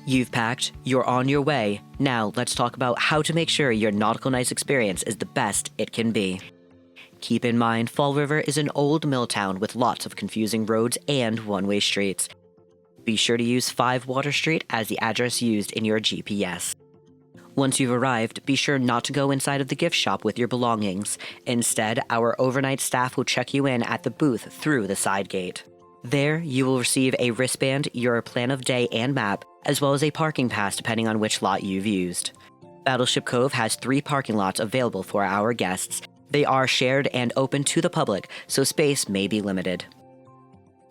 You've packed, you're on your way. Now let's talk about how to make sure your Nautical Nights experience is the best it can be. Keep in mind, Fall River is an old mill town with lots of confusing roads and one-way streets. Be sure to use 5 Water Street as the address used in your GPS. Once you've arrived, be sure not to go inside of the gift shop with your belongings. Instead, our overnight staff will check you in at the booth through the side gate. There, you will receive a wristband, your plan of day and map, as well as a parking pass depending on which lot you've used. Battleship Cove has 3 parking lots available for our guests. They are shared and open to the public, so space may be limited.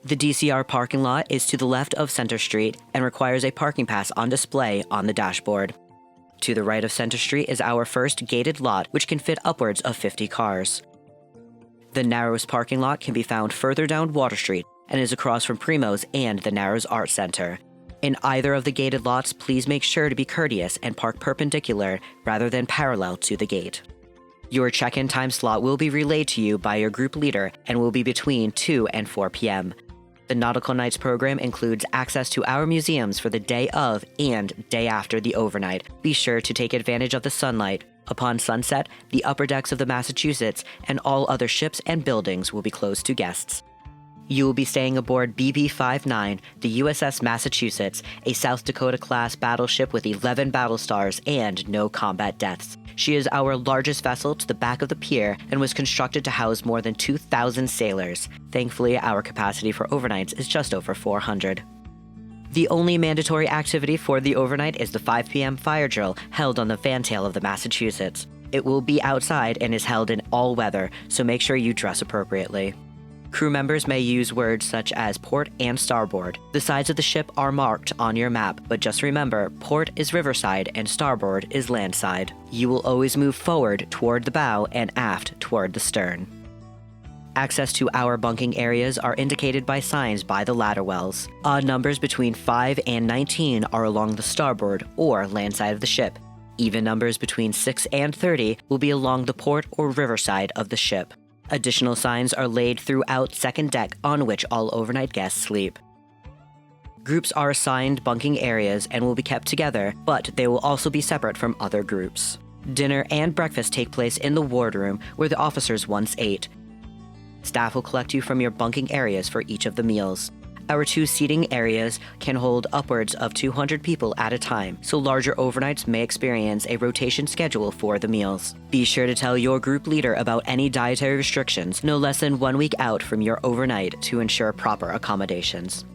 The DCR parking lot is to the left of Center Street and requires a parking pass on display on the dashboard. To the right of Center Street is our first gated lot, which can fit upwards of 50 cars. The narrowest parking lot can be found further down Water Street and is across from Primo's and the Narrows Art Center. In either of the gated lots, please make sure to be courteous and park perpendicular rather than parallel to the gate. Your check-in time slot will be relayed to you by your group leader and will be between 2 and 4 p.m. The Nautical Nights program includes access to our museums for the day of and day after the overnight. Be sure to take advantage of the sunlight. Upon sunset, the upper decks of the Massachusetts and all other ships and buildings will be closed to guests. You will be staying aboard BB-59, the USS Massachusetts, a South Dakota-class battleship with 11 battle stars and no combat deaths. She is our largest vessel to the back of the pier and was constructed to house more than 2,000 sailors. Thankfully, our capacity for overnights is just over 400. The only mandatory activity for the overnight is the 5 p.m. fire drill held on the fantail of the Massachusetts. It will be outside and is held in all weather, so make sure you dress appropriately. Crew members may use words such as port and starboard. The sides of the ship are marked on your map, but just remember, port is riverside and starboard is landside. You will always move forward toward the bow and aft toward the stern. Access to our bunking areas are indicated by signs by the ladder wells. Odd numbers between 5 and 19 are along the starboard or landside of the ship. Even numbers between 6 and 30 will be along the port or riverside of the ship. Additional signs are laid throughout second deck on which all overnight guests sleep. Groups are assigned bunking areas and will be kept together, but they will also be separate from other groups. Dinner and breakfast take place in the wardroom where the officers once ate. Staff will collect you from your bunking areas for each of the meals. Our 2 seating areas can hold upwards of 200 people at a time, so larger overnights may experience a rotation schedule for the meals. Be sure to tell your group leader about any dietary restrictions no less than 1 week out from your overnight to ensure proper accommodations.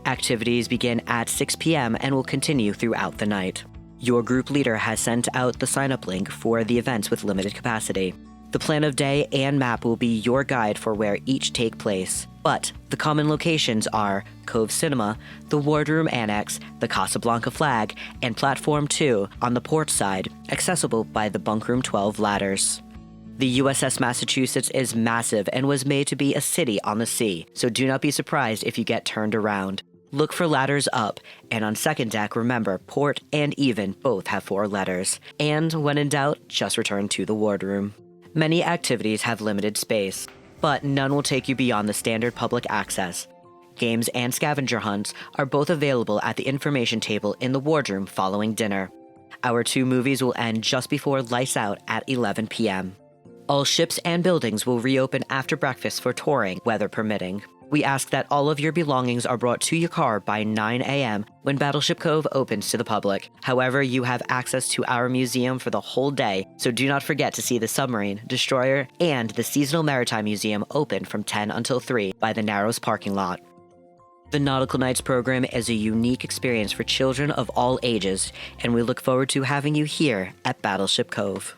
Activities begin at 6 p.m. and will continue throughout the night. Your group leader has sent out the sign-up link for the events with limited capacity. The plan of day and map will be your guide for where each take place, but the common locations are Cove Cinema, the Wardroom Annex, the Casablanca Flag, and Platform 2 on the port side, accessible by the Bunkroom 12 ladders. The USS Massachusetts is massive and was made to be a city on the sea, so do not be surprised if you get turned around. Look for ladders up, and on second deck, remember, port and even both have 4 letters. And when in doubt, just return to the wardroom. Many activities have limited space, but none will take you beyond the standard public access. Games and scavenger hunts are both available at the information table in the wardroom following dinner. Our 2 movies will end just before lights out at 11 p.m. All ships and buildings will reopen after breakfast for touring, weather permitting. We ask that all of your belongings are brought to your car by 9 a.m. when Battleship Cove opens to the public. However, you have access to our museum for the whole day, so do not forget to see the submarine, destroyer, and the Seasonal Maritime Museum open from 10 until 3 by the Narrows parking lot. The Nautical Nights program is a unique experience for children of all ages, and we look forward to having you here at Battleship Cove.